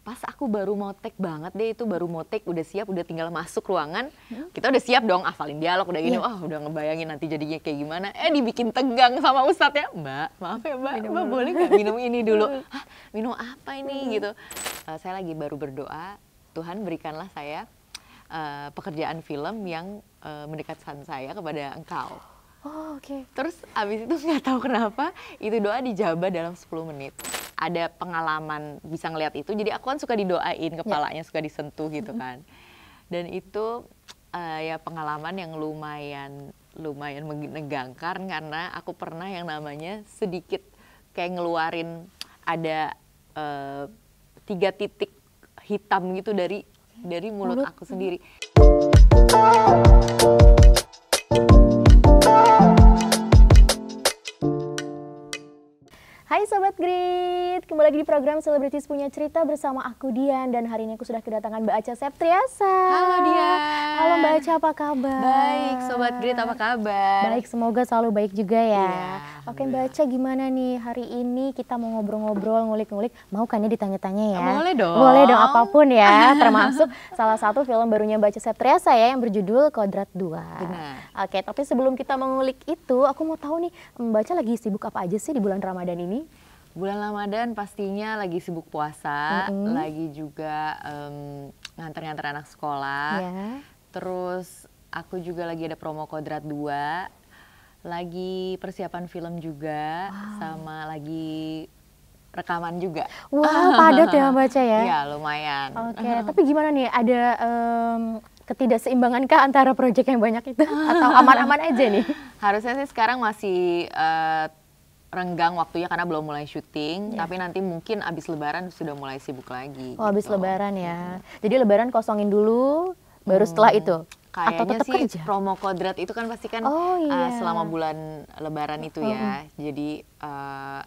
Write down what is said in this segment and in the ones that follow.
pas aku baru mau take banget deh, itu baru mau take, udah siap, udah tinggal masuk ruangan, kita udah siap dong, hafalin dialog, udah gini, udah ngebayangin nanti jadinya kayak gimana, dibikin tegang sama ustadznya, Mbak, maaf ya Mbak, Mbak boleh nggak minum ini dulu? Hah, minum apa ini gitu? Saya lagi baru berdoa, Tuhan berikanlah saya pekerjaan film yang mendekatkan saya kepada Engkau. Oh, oke. Terus abis itu nggak tahu kenapa, itu doa dijabah dalam 10 menit. Ada pengalaman bisa ngeliat itu, jadi aku kan suka didoain, kepalanya suka disentuh gitu kan. Dan itu ya pengalaman yang lumayan menegangkan, karena aku pernah yang namanya sedikit kayak ngeluarin ada 3 titik hitam gitu dari mulut aku sendiri. Hai Sobat Grit, kembali lagi di program Selebritis Punya Cerita bersama aku Dian. Dan hari ini aku sudah kedatangan Mbak Acha Septriasa. Halo Dian. Halo Mbak Acha, apa kabar? Baik, Sobat Grit, apa kabar? Baik, semoga selalu baik juga ya. Iya, oke Mbak Acha, gimana nih hari ini kita mau ngobrol-ngobrol, ngulik-ngulik. Mau kan ya ditanya-tanya ya? Boleh dong. Boleh dong, apapun ya. Termasuk salah satu film barunya Mbak Acha Septriasa ya, yang berjudul Kodrat 2. Benar. Oke, tapi sebelum kita mengulik itu, aku mau tahu nih, Mbak Acha lagi sibuk apa aja sih di bulan Ramadan ini? Bulan Ramadan pastinya lagi sibuk puasa, lagi juga nganter-nganter anak sekolah. Ya. Terus aku juga lagi ada promo Kodrat 2, lagi persiapan film juga, sama lagi rekaman juga. Wah, padat ya Mbak Acha ya? Iya, lumayan. Oke, tapi gimana nih, ada ketidakseimbangankah antara proyek yang banyak itu? Atau aman-aman aja nih? Harusnya sih sekarang masih renggang waktunya karena belum mulai syuting, tapi nanti mungkin abis lebaran sudah mulai sibuk lagi. Oh, abis lebaran ya. Jadi lebaran kosongin dulu, baru setelah itu? Atau Kayaknya tetap sih kerja? promo Kodrat itu kan pasti kan selama bulan lebaran itu ya. Jadi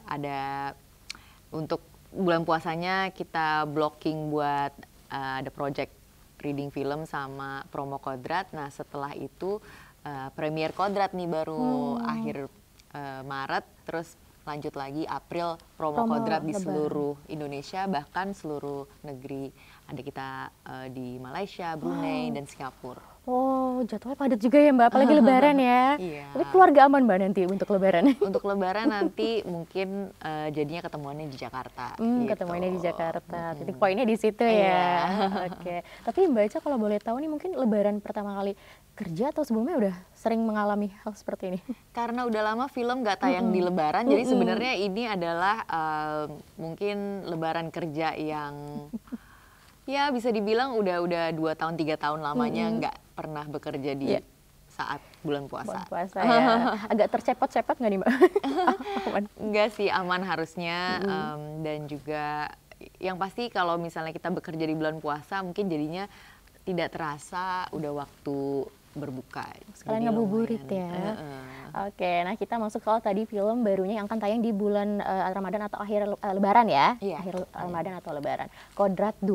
ada untuk bulan puasanya kita blocking buat ada project reading film sama promo Kodrat. Nah setelah itu premier Kodrat nih baru akhir Maret, terus lanjut lagi April promo Kodrat di seluruh Indonesia, bahkan seluruh negeri. Ada kita di Malaysia, Brunei, dan Singapura. Oh, jadwalnya padat juga ya Mbak, apalagi lebaran ya. Iya. Tapi keluarga aman Mbak nanti untuk lebaran? Untuk lebaran nanti mungkin jadinya ketemuannya di Jakarta. Gitu. Ketemuannya di Jakarta, titik poinnya di situ ya. Oke. Tapi Mbak Acha kalau boleh tahu nih, mungkin lebaran pertama kali kerja atau sebelumnya udah sering mengalami hal seperti ini? Karena udah lama film nggak tayang di lebaran, jadi sebenarnya ini adalah mungkin lebaran kerja yang ya bisa dibilang udah 2 tahun 3 tahun lamanya nggak pernah bekerja di saat bulan puasa. Bulan puasa ya. Agak tercepot-cepot nggak nih Mbak? Enggak sih, aman harusnya. Dan juga yang pasti kalau misalnya kita bekerja di bulan puasa mungkin jadinya tidak terasa udah waktu berbuka. Sekalian ngabuburit ya. Oke, nah kita masuk soal tadi film barunya yang akan tayang di bulan Ramadan atau akhir lebaran ya. Iya. Akhir Ramadan atau lebaran. Kodrat 2.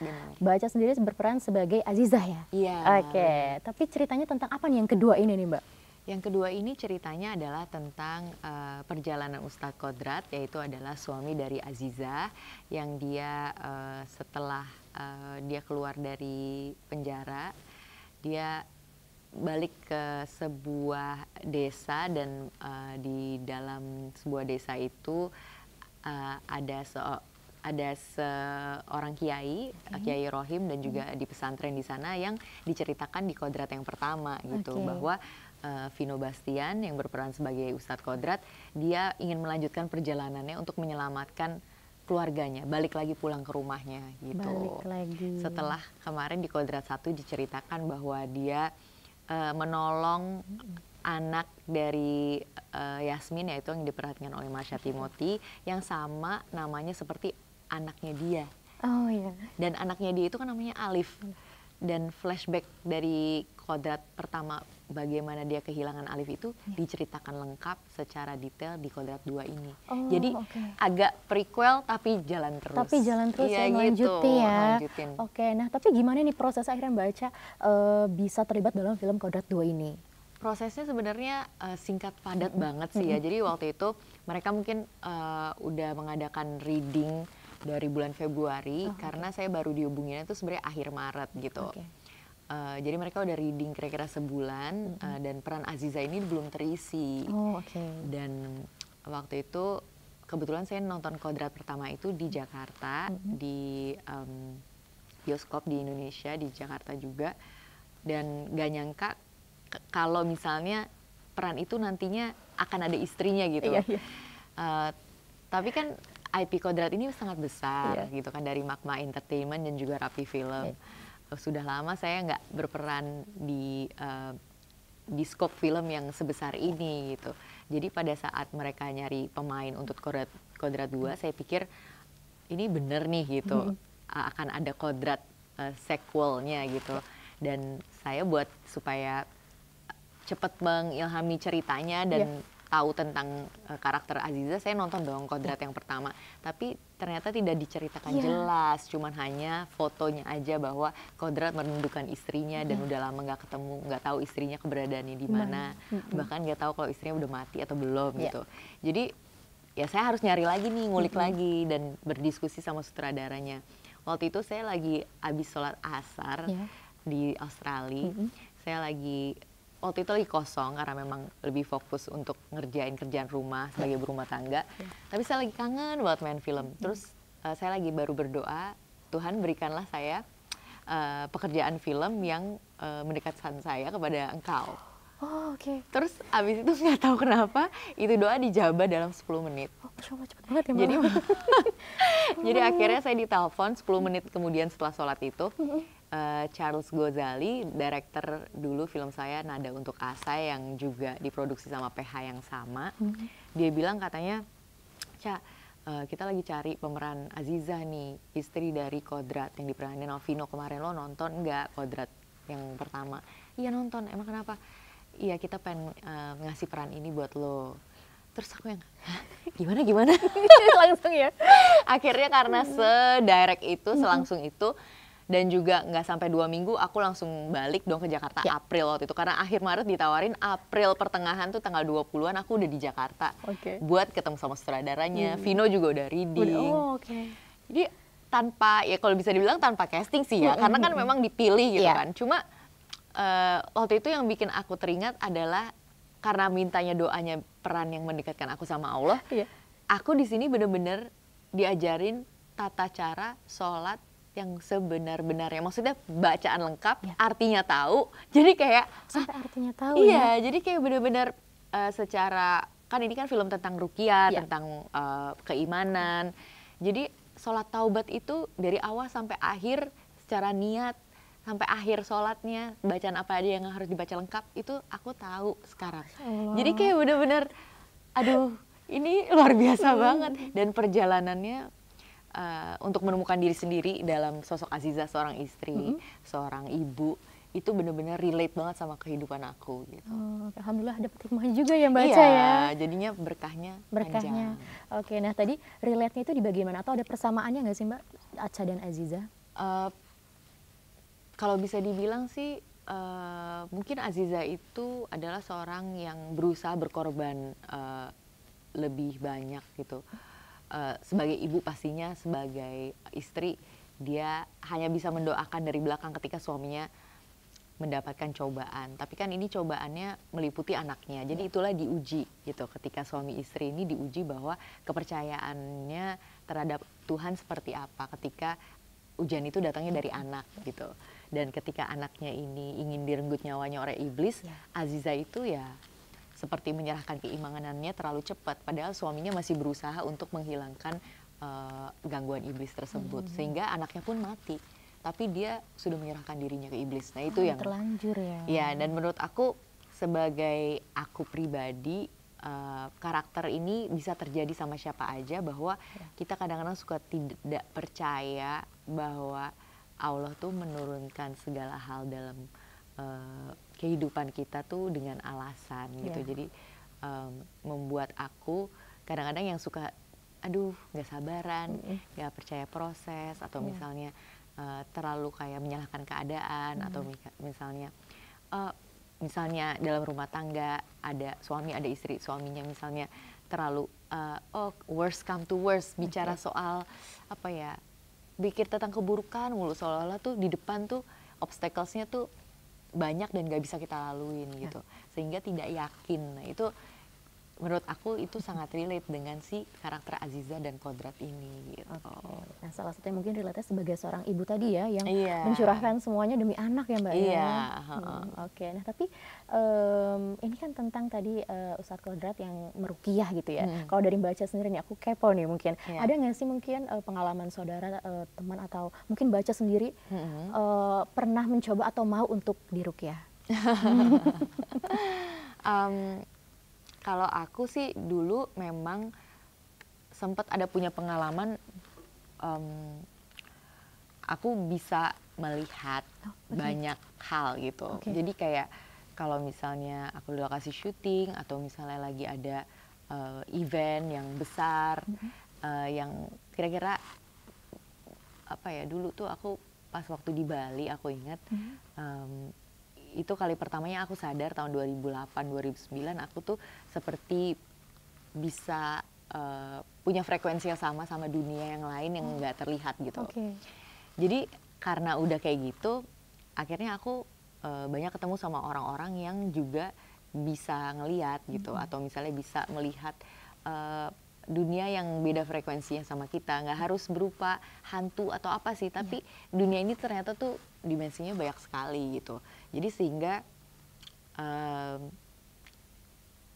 Benar. Mbak Acha sendiri berperan sebagai Azizah ya? Iya. Oke, tapi ceritanya tentang apa nih yang kedua ini nih Mbak? Yang kedua ini ceritanya adalah tentang perjalanan Ustadz Kodrat, yaitu adalah suami dari Azizah yang dia setelah dia keluar dari penjara, dia balik ke sebuah desa dan di dalam sebuah desa itu ada seorang kiai Rohim dan juga di pesantren di sana yang diceritakan di Kodrat yang pertama gitu, bahwa Vino Bastian yang berperan sebagai Ustadz Kodrat, dia ingin melanjutkan perjalanannya untuk menyelamatkan keluarganya, balik lagi pulang ke rumahnya gitu. Balik lagi. Setelah kemarin di Kodrat 1 diceritakan bahwa dia menolong anak dari Yasmin, yaitu yang diperhatikan oleh Masya Timothy, yang sama namanya seperti anaknya dia. Oh iya. Dan anaknya dia itu kan namanya Alif. Dan flashback dari Kodrat pertama bagaimana dia kehilangan Alif itu diceritakan lengkap secara detail di Kodrat 2 ini. Jadi agak prequel tapi jalan terus. Tapi jalan terus ya, melanjutin ya. Lanjutin. Oke, nah tapi gimana nih proses akhirnya Mbak Acha bisa terlibat dalam film Kodrat 2 ini? Prosesnya sebenarnya singkat padat banget sih ya. Jadi waktu itu mereka mungkin udah mengadakan reading dari bulan Februari karena saya baru dihubunginnya itu sebenarnya akhir Maret gitu. Jadi mereka udah reading kira-kira sebulan dan peran Aziza ini belum terisi. Dan waktu itu kebetulan saya nonton Kodrat pertama itu di Jakarta, di bioskop di Indonesia, di Jakarta juga. Dan gak nyangka kalau misalnya peran itu nantinya akan ada istrinya gitu. Tapi kan IP Kodrat ini sangat besar gitu kan, dari Magma Entertainment dan juga Rapi Film. Sudah lama saya nggak berperan di scope film yang sebesar ini gitu. Jadi pada saat mereka nyari pemain untuk Kodrat 2, saya pikir ini bener nih gitu, akan ada Kodrat sequelnya gitu. Dan saya buat supaya cepet mengilhami ceritanya dan tahu tentang karakter Aziza, saya nonton dong Kodrat yang pertama. Tapi ternyata tidak diceritakan jelas, cuman hanya fotonya aja bahwa Kodrat merindukan istrinya dan udah lama nggak ketemu, nggak tahu istrinya keberadaannya di mana, bahkan nggak tahu kalau istrinya udah mati atau belum gitu. Jadi ya saya harus nyari lagi nih, ngulik lagi dan berdiskusi sama sutradaranya. Waktu itu saya lagi habis sholat asar di Australia, saya waktu itu lagi kosong karena memang lebih fokus untuk ngerjain kerjaan rumah sebagai berumah tangga. Tapi saya lagi kangen banget main film. Terus saya lagi baru berdoa, Tuhan berikanlah saya pekerjaan film yang mendekatkan saya kepada Engkau. Terus abis itu nggak tahu kenapa itu doa dijabah dalam 10 menit. Cepet banget ya Mbak. Jadi akhirnya saya ditelepon 10 menit kemudian setelah sholat itu. Charles Ghazali, director dulu film saya Nada Untuk Asa yang juga diproduksi sama PH yang sama. Dia bilang katanya, Ca, kita lagi cari pemeran Aziza nih, istri dari Kodrat yang diperanin Alvino. Kemarin lo nonton nggak Kodrat yang pertama? Iya nonton, emang kenapa? Iya kita pengen ngasih peran ini buat lo. Terus aku yang, gimana? Langsung ya? Akhirnya karena sedirect itu, selangsung itu, dan juga nggak sampai 2 minggu aku langsung balik dong ke Jakarta April waktu itu. Karena akhir Maret ditawarin, April pertengahan tuh tanggal 20-an aku udah di Jakarta. Buat ketemu sama sutradaranya, Vino juga udah reading. Jadi tanpa, ya kalau bisa dibilang tanpa casting sih ya, karena kan memang dipilih gitu kan. Cuma waktu itu yang bikin aku teringat adalah karena mintanya doanya peran yang mendekatkan aku sama Allah. Aku di sini bener-bener diajarin tata cara sholat yang sebenar-benarnya, maksudnya bacaan lengkap, artinya tahu, jadi kayak sampai artinya tahu jadi kayak benar-benar secara, kan ini kan film tentang ruqyah, tentang keimanan, jadi sholat taubat itu dari awal sampai akhir secara niat, sampai akhir sholatnya, bacaan apa aja yang harus dibaca lengkap, itu aku tahu sekarang. Jadi kayak benar-benar, aduh ini luar biasa banget, dan perjalanannya untuk menemukan diri sendiri dalam sosok Aziza, seorang istri, seorang ibu, itu benar-benar relate banget sama kehidupan aku gitu. Alhamdulillah dapat hikmah juga ya baca ya. Jadinya berkahnya. Panjang. Nah tadi relate-nya itu di bagian mana? Atau ada persamaannya nggak sih Mbak, Acha dan Aziza? Kalau bisa dibilang sih, mungkin Aziza itu adalah seorang yang berusaha berkorban lebih banyak gitu. Sebagai ibu pastinya, sebagai istri dia hanya bisa mendoakan dari belakang ketika suaminya mendapatkan cobaan. Tapi kan ini cobaannya meliputi anaknya, jadi itulah diuji gitu. Ketika suami istri ini diuji bahwa kepercayaannya terhadap Tuhan seperti apa ketika ujian itu datangnya dari anak gitu. Dan ketika anaknya ini ingin direnggut nyawanya oleh iblis, Aziza itu ya seperti menyerahkan keimanannya terlalu cepat, padahal suaminya masih berusaha untuk menghilangkan gangguan iblis tersebut, sehingga anaknya pun mati, tapi dia sudah menyerahkan dirinya ke iblis. Nah itu yang terlanjur ya. Ya, dan menurut aku sebagai aku pribadi, karakter ini bisa terjadi sama siapa aja, bahwa kita kadang-kadang suka tidak percaya bahwa Allah tuh menurunkan segala hal dalam kehidupan kita tuh dengan alasan gitu. Jadi membuat aku kadang-kadang yang suka aduh nggak sabaran, nggak percaya proses, atau misalnya terlalu kayak menyalahkan keadaan, atau misalnya dalam rumah tangga ada suami ada istri, suaminya misalnya terlalu worst come to worst, bicara soal apa ya, pikir tentang keburukan mulu, seolah-olah tuh di depan tuh obstacles-nya tuh banyak dan gak bisa kita laluin gitu, sehingga tidak yakin. Nah itu menurut aku itu sangat relate dengan si karakter Aziza dan Kodrat ini gitu. Nah salah satunya mungkin relate sebagai seorang ibu tadi ya, yang mencurahkan semuanya demi anak ya Mbak ya. Nah tapi ini kan tentang tadi Ustadz Kodrat yang meruqyah gitu ya. Kalau dari Mbak Aca sendiri nih, aku kepo nih mungkin, ada nggak sih mungkin pengalaman saudara, teman, atau mungkin Mbak Aca sendiri pernah mencoba atau mau untuk diruqyah? Kalau aku sih dulu memang sempat ada punya pengalaman, aku bisa melihat banyak hal gitu. Jadi kayak kalau misalnya aku di lokasi syuting atau misalnya lagi ada event yang besar, yang kira-kira apa ya, dulu tuh aku pas waktu di Bali aku ingat, itu kali pertamanya aku sadar tahun 2008-2009 aku tuh seperti bisa punya frekuensi yang sama dunia yang lain yang nggak terlihat gitu. Jadi karena udah kayak gitu, akhirnya aku banyak ketemu sama orang-orang yang juga bisa ngelihat gitu, atau misalnya bisa melihat dunia yang beda frekuensinya sama kita. Nggak harus berupa hantu atau apa sih, tapi dunia ini ternyata tuh dimensinya banyak sekali gitu. Jadi sehingga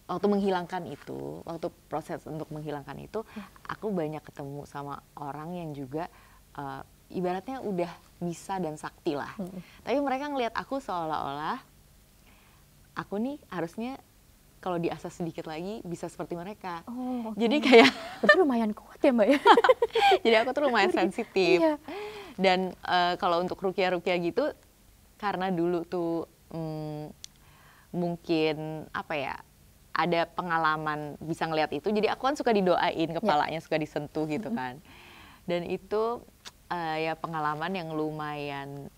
waktu menghilangkan itu, waktu proses untuk menghilangkan itu, aku banyak ketemu sama orang yang juga ibaratnya udah bisa dan sakti lah. Tapi mereka ngelihat aku seolah-olah aku nih harusnya kalau diasah sedikit lagi bisa seperti mereka. Jadi kayak berarti lumayan kuat ya Mbak ya. Jadi aku tuh lumayan sensitif. Dan kalau untuk ruqyah-ruqyah gitu, karena dulu tuh mungkin apa ya, ada pengalaman bisa ngelihat itu, jadi aku kan suka didoain, kepalanya suka disentuh gitu kan. Dan itu ya pengalaman yang lumayan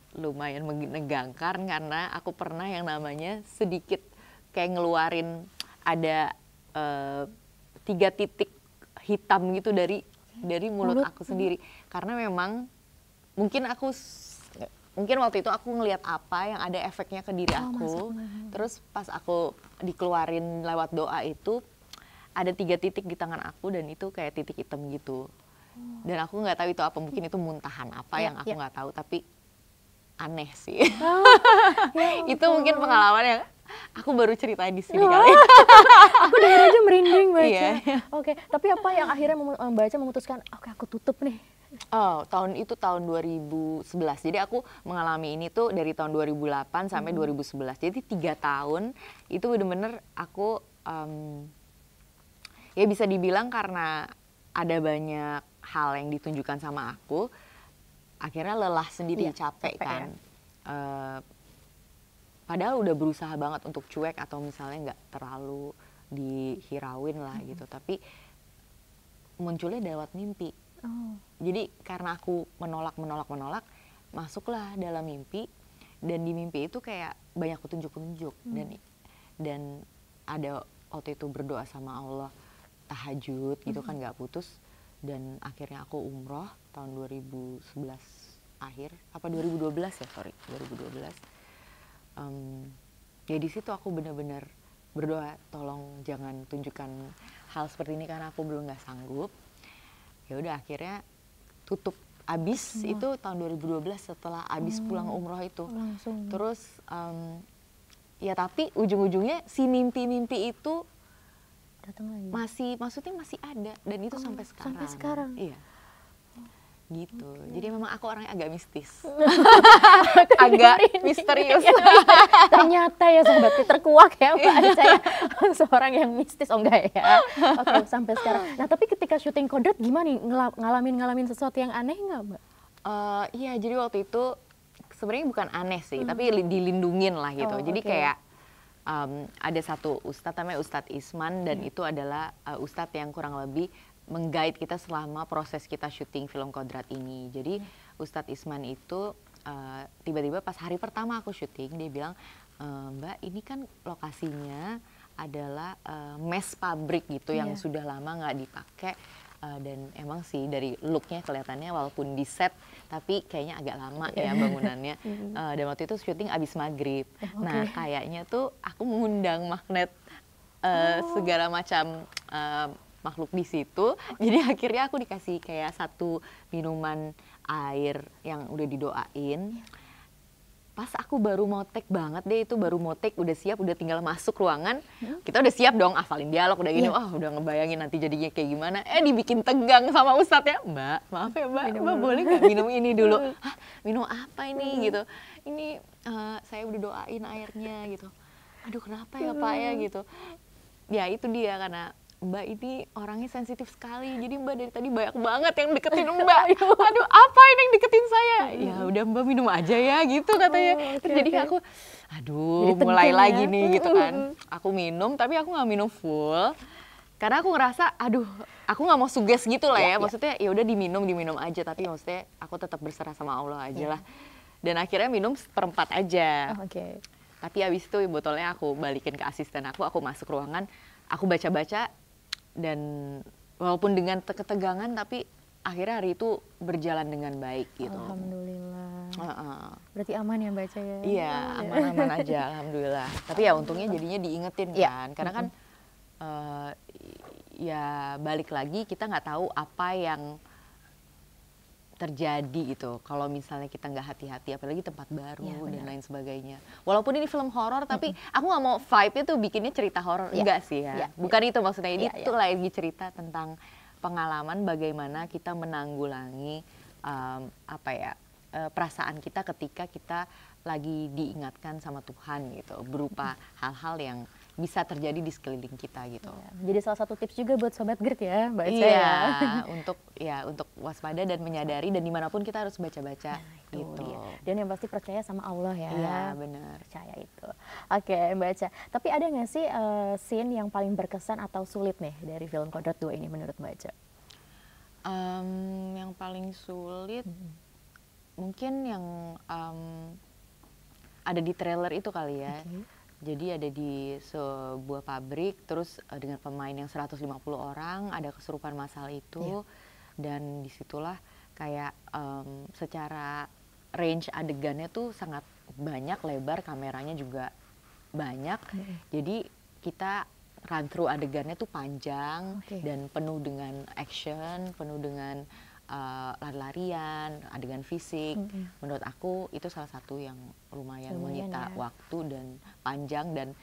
menegangkan, karena aku pernah yang namanya sedikit kayak ngeluarin ada 3 titik hitam gitu dari mulut aku sendiri. Karena memang mungkin waktu itu aku ngelihat apa yang ada efeknya ke diri aku. Terus pas aku dikeluarin lewat doa itu, ada 3 titik di tangan aku dan itu kayak titik hitam gitu. Dan aku nggak tahu itu apa, mungkin itu muntahan apa yang aku nggak tahu, tapi aneh sih. Itu mungkin pengalaman yang aku baru ceritain di sini kali. Aku denger aja merinding baca. Tapi apa yang akhirnya membaca memutuskan, oke aku tutup nih? Tahun 2011. Jadi aku mengalami ini tuh dari tahun 2008 sampai 2011. Jadi 3 tahun itu bener-bener aku ya bisa dibilang karena ada banyak hal yang ditunjukkan sama aku, akhirnya lelah sendiri, capek kan. Padahal udah berusaha banget untuk cuek atau misalnya nggak terlalu dihirauin lah gitu, tapi munculnya lewat mimpi. Jadi karena aku menolak, masuklah dalam mimpi, dan di mimpi itu kayak banyak petunjuk-petunjuk. Dan ada waktu itu berdoa sama Allah, tahajud gitu kan nggak putus, dan akhirnya aku umroh tahun 2011 akhir, apa 2012 ya, 2012. Ya di situ aku benar-benar berdoa, tolong jangan tunjukkan hal seperti ini karena aku belum nggak sanggup. Ya udah akhirnya tutup abis itu tahun 2012 setelah abis pulang umroh itu. Terus ya tapi ujung-ujungnya si mimpi-mimpi itu datang lagi. Maksudnya masih ada, dan itu sampai sekarang. Sampai sekarang. Iya. Gitu. Jadi memang aku orangnya agak mistis. Agak misterius. Ternyata ya sahabat, terkuak ya Mbak Aca ya. Seorang yang mistis, enggak ya. Sampai sekarang. Nah tapi ketika syuting Kodrat gimana nih? Ngalamin sesuatu yang aneh nggak Mbak? Iya, jadi waktu itu sebenarnya bukan aneh sih, tapi dilindungin lah gitu. Jadi kayak ada satu ustadz namanya Ustadz Isman, dan itu adalah ustadz yang kurang lebih meng-guide kita selama proses kita syuting film Kodrat ini. Jadi Ustadz Isman itu tiba-tiba pas hari pertama aku syuting, dia bilang, Mbak ini kan lokasinya adalah mesh pabrik gitu yang sudah lama nggak dipakai. Dan emang sih dari looknya kelihatannya walaupun di set tapi kayaknya agak lama ya bangunannya. Dan waktu itu syuting abis maghrib. Nah kayaknya tuh aku mengundang magnet segala macam makhluk di situ. Jadi akhirnya aku dikasih kayak satu minuman air yang udah didoain. Pas aku baru mau take banget deh, itu baru mau take, udah siap, udah tinggal masuk ruangan, kita udah siap dong, hafalin dialog, udah gini, udah ngebayangin nanti jadinya kayak gimana, dibikin tegang sama ustadznya, Mbak, maaf ya Mbak, Mbak boleh nggak minum ini dulu? Hah, minum apa ini gitu? Ini saya udah doain airnya gitu. Aduh kenapa ya Pak ya gitu. Ya itu dia, karena Mbak ini orangnya sensitif sekali, jadi Mbak dari tadi banyak banget yang deketin Mbak. Aduh, apa ini yang deketin saya? Ya udah Mbak minum aja ya gitu katanya. Terus jadi aku, aduh jadi mulai lagi nih gitu kan. Aku minum, tapi aku nggak minum full. Karena aku ngerasa, aduh, aku nggak mau suges gitu lah ya. Maksudnya ya udah diminum aja, tapi maksudnya aku tetap berserah sama Allah aja lah. Dan akhirnya minum seperempat aja. Tapi abis itu botolnya aku balikin ke asisten aku masuk ruangan, aku baca-baca. Dan walaupun dengan ketegangan tapi akhirnya hari itu berjalan dengan baik gitu. Alhamdulillah. Berarti aman ya baca ya? Iya, aman-aman aja alhamdulillah. Tapi ya untungnya jadinya diingetin kan. Karena kan ya balik lagi kita nggak tahu apa yang terjadi gitu kalau misalnya kita nggak hati-hati, apalagi tempat baru dan lain sebagainya. Walaupun ini film horor tapi aku nggak mau vibe-nya tuh bikinnya cerita horor, enggak sih ya. Bukan itu maksudnya, ini tuh lagi cerita tentang pengalaman bagaimana kita menanggulangi perasaan kita ketika kita lagi diingatkan sama Tuhan gitu, berupa hal-hal yang bisa terjadi di sekeliling kita gitu. Jadi salah satu tips juga buat Sobat GERD ya, Mbak Eca untuk waspada dan menyadari, dan dimanapun kita harus baca-baca gitu. Dan yang pasti percaya sama Allah ya. Iya benar. Percaya itu. Oke Mbak Eca, tapi ada nggak sih scene yang paling berkesan atau sulit nih dari film Kodrat 2 ini menurut Mbak Eca? Yang paling sulit mungkin yang ada di trailer itu kali ya. Jadi ada di sebuah pabrik, terus dengan pemain yang 150 orang, ada kesurupan massal itu, dan disitulah kayak secara range adegannya tuh sangat banyak, lebar, kameranya juga banyak, jadi kita run through adegannya tuh panjang dan penuh dengan action, penuh dengan lari-larian, adegan fisik. Menurut aku itu salah satu yang lumayan menyita waktu dan panjang, dan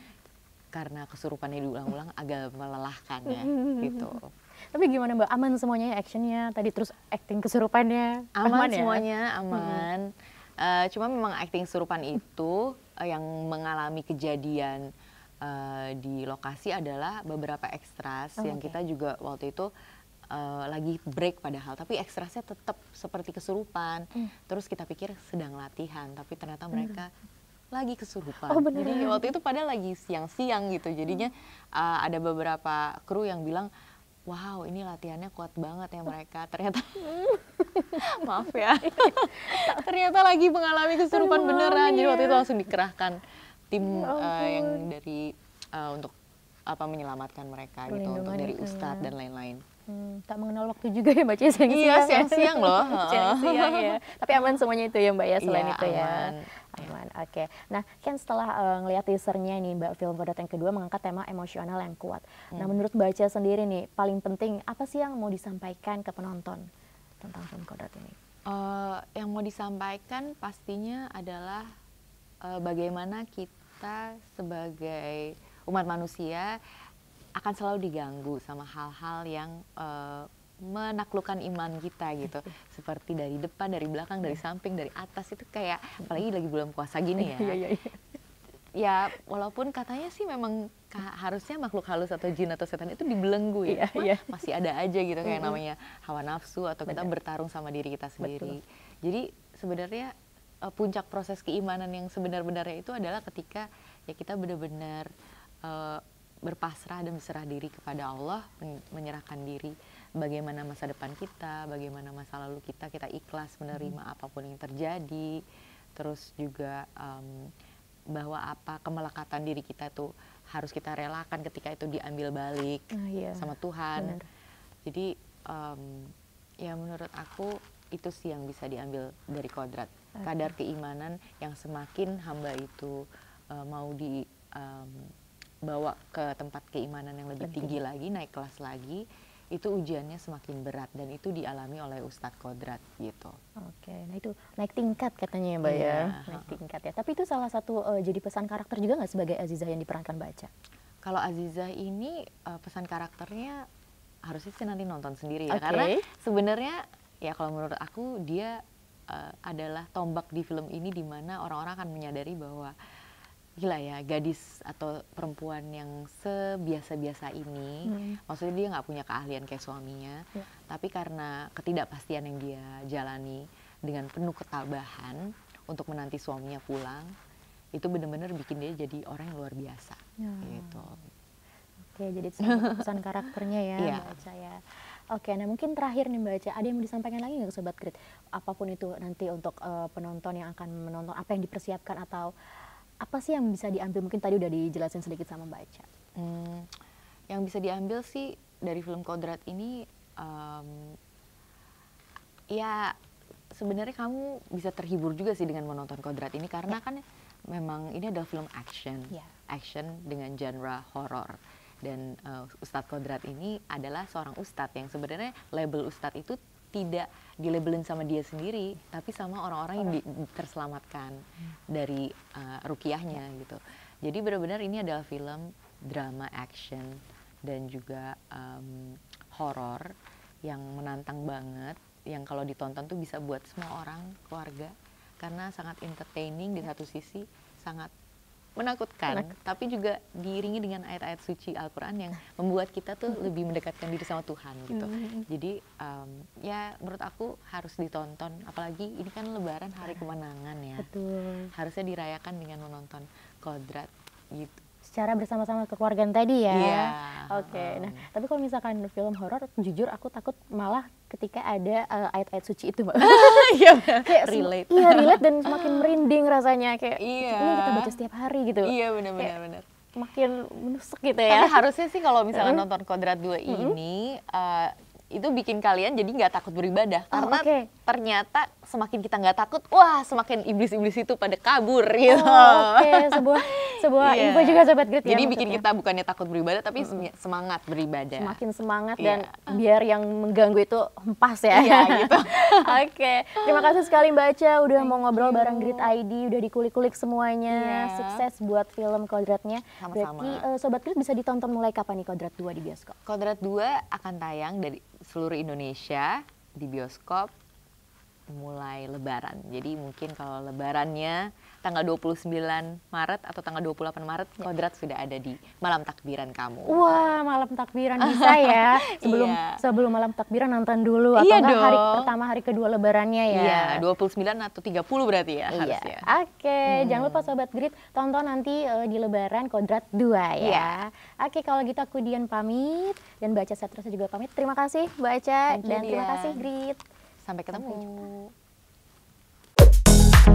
karena kesurupannya diulang-ulang agak melelahkan ya gitu. Tapi gimana Mbak, aman semuanya ya actionnya tadi, terus acting kesurupannya? Aman semuanya, aman. Cuma memang acting kesurupan itu yang mengalami kejadian di lokasi adalah beberapa ekstras yang kita juga waktu itu lagi break padahal, tapi ekstrasnya tetap seperti kesurupan. Terus kita pikir sedang latihan, tapi ternyata mereka lagi kesurupan. Jadi waktu itu padahal lagi siang-siang gitu. Jadinya ada beberapa kru yang bilang, wow ini latihannya kuat banget ya mereka. Ternyata maaf ya, ternyata lagi mengalami kesurupan beneran. Jadi waktu itu langsung dikerahkan tim yang dari untuk menyelamatkan mereka gitu, untuk dari ustadz dan lain-lain. Tak mengenal waktu juga ya Mbak Cia, siang-siang. Iya, siang-siang loh. Siang-siang ya. Tapi aman semuanya itu ya Mbak ya, selain itu aman. ya. Aman, oke. Nah, kan setelah ngelihat teasernya nih Mbak, film Kodrat yang kedua mengangkat tema emosional yang kuat. Nah, menurut Mbak Cia sendiri nih, paling penting apa sih yang mau disampaikan ke penonton tentang film Kodrat ini? Yang mau disampaikan pastinya adalah bagaimana kita sebagai umat manusia akan selalu diganggu sama hal-hal yang menaklukkan iman kita gitu. Seperti dari depan, dari belakang, dari samping, dari atas, itu kayak apalagi lagi bulan puasa gini ya. Ya walaupun katanya sih memang harusnya makhluk halus atau jin atau setan itu dibelenggu ya. Masih ada aja gitu kayak namanya hawa nafsu atau kita bertarung sama diri kita sendiri. Jadi sebenarnya puncak proses keimanan yang sebenar-benarnya itu adalah ketika ya kita benar-benar berpasrah dan berserah diri kepada Allah, menyerahkan diri bagaimana masa depan kita, bagaimana masa lalu kita ikhlas menerima apapun yang terjadi, terus juga bahwa apa kemelekatan diri kita tuh harus kita relakan ketika itu diambil balik sama Tuhan. Bener. Jadi ya menurut aku itu sih yang bisa diambil dari kodrat. Kadar keimanan yang semakin hamba itu mau dibawa ke tempat keimanan yang lebih tinggi lagi, naik kelas lagi, itu ujiannya semakin berat dan itu dialami oleh Ustadz Kodrat gitu. Oke, nah itu naik tingkat katanya ya Mbak ya, naik tingkat ya. Tapi itu salah satu jadi pesan karakter juga nggak sebagai Azizah yang diperankan Mbak Acha? Kalau Azizah ini pesan karakternya harusnya sih nanti nonton sendiri ya, karena sebenarnya ya kalau menurut aku dia adalah tombak di film ini di mana orang-orang akan menyadari bahwa gila ya, gadis atau perempuan yang sebiasa-biasa ini, maksudnya dia nggak punya keahlian kayak suaminya, tapi karena ketidakpastian yang dia jalani dengan penuh ketabahan untuk menanti suaminya pulang, itu benar-benar bikin dia jadi orang yang luar biasa. Gitu. Oke, jadi pesan karakternya ya Mbak Acha ya. Oke, nah mungkin terakhir nih Mbak Acha, ada yang mau disampaikan lagi nggak ke Sobat Grit? Apapun itu nanti untuk penonton yang akan menonton, apa yang dipersiapkan atau apa sih yang bisa diambil? Mungkin tadi udah dijelasin sedikit sama Mbak Acha. Yang bisa diambil sih dari film Kodrat ini, ya sebenarnya kamu bisa terhibur juga sih dengan menonton Kodrat ini karena kan memang ini adalah film action, action dengan genre horor. Dan Ustadz Kodrat ini adalah seorang ustadz yang sebenarnya label ustadz itu tidak dilabelin sama dia sendiri, tapi sama orang-orang yang terselamatkan dari ruqyahnya gitu. Jadi benar-benar ini adalah film drama action dan juga horor yang menantang banget, yang kalau ditonton tuh bisa buat semua orang, keluarga, karena sangat entertaining di satu sisi, sangat menakutkan, tapi juga diiringi dengan ayat-ayat suci Al-Quran yang membuat kita tuh lebih mendekatkan diri sama Tuhan gitu. Jadi ya menurut aku harus ditonton, apalagi ini kan Lebaran, hari kemenangan ya. Betul. Harusnya dirayakan dengan menonton Kodrat gitu. Secara bersama-sama kekeluargaan tadi ya. Iya. Oke. Nah, tapi kalau misalkan film horor, jujur aku takut malah ketika ada ayat-ayat suci itu, Mbak. Iya, relate. Iya, relate dan semakin merinding rasanya kayak ini kita baca setiap hari gitu. Iya, benar. Makin menusuk gitu ya. Tapi harusnya sih kalau misalnya nonton Kodrat 2 ini itu bikin kalian jadi nggak takut beribadah karena ternyata semakin kita nggak takut, wah semakin iblis-iblis itu pada kabur gitu. Sebuah info juga Sobat Grit ya. Jadi bikin kita bukannya takut beribadah tapi semangat beribadah. Semakin semangat dan biar yang mengganggu itu hempas ya. Iya gitu. Terima kasih sekali Mbak Acha udah mau ngobrol bareng Grit ID, udah dikulik-kulik semuanya. Sukses buat film Kodratnya. Sama-sama. Berarti Sobat Grit bisa ditonton mulai kapan nih Kodrat 2 di bioskop? Kodrat 2 akan tayang dari seluruh Indonesia di bioskop mulai Lebaran. Jadi mungkin kalau Lebarannya tanggal 29 Maret atau tanggal 28 Maret, Kodrat sudah ada di Malam Takbiran kamu. Wah, Malam Takbiran bisa ya. Sebelum Malam Takbiran nonton dulu atau enggak hari pertama, hari kedua Lebarannya ya. Iya, 29 atau 30 berarti ya harusnya. Jangan lupa Sobat Grit tonton nanti di Lebaran Kodrat 2 ya. Kalau gitu aku Dian pamit dan Mbak Acha Septriasa juga pamit. Terima kasih Mbak Acha dan terima kasih Grit. Sampai ketemu.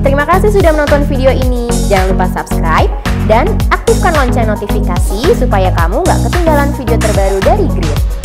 Terima kasih sudah menonton video ini. Jangan lupa subscribe dan aktifkan lonceng notifikasi supaya kamu nggak ketinggalan video terbaru dari Grit.